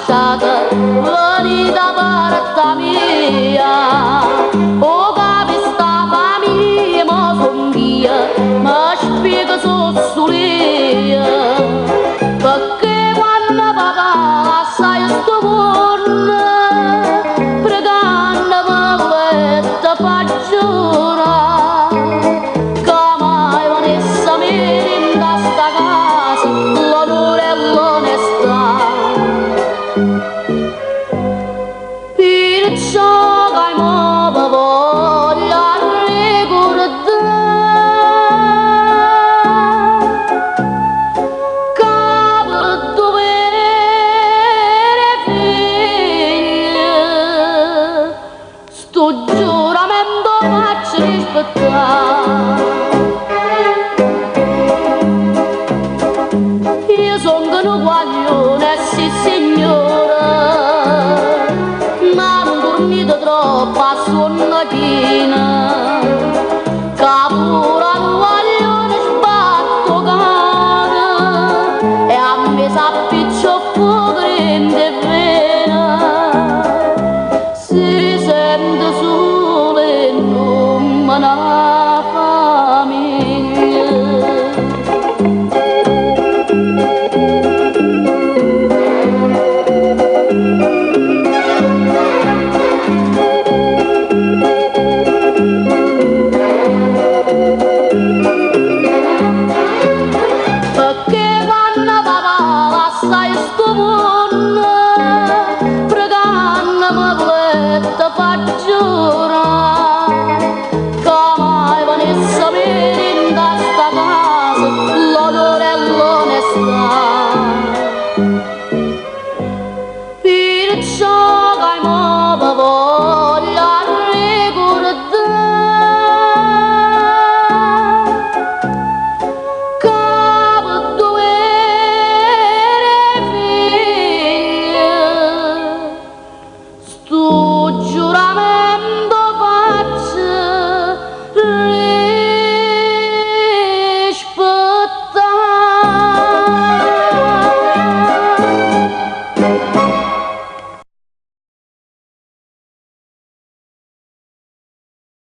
lasciata venita per mia o capi sta famiglia ma son via ma spiega sossulia perché quando papà sai sto buono pregando per te paggiora che mai vanessa mi da sta casa l'onore e l'onestà perciò che mo voglio ricordare che per dovere figlio sto giuramento faccio rispettare. Io sono un guaglione, sì signore, ma non dormito troppo a sonnatina, che pure un guaglione sbatto cane e a me sa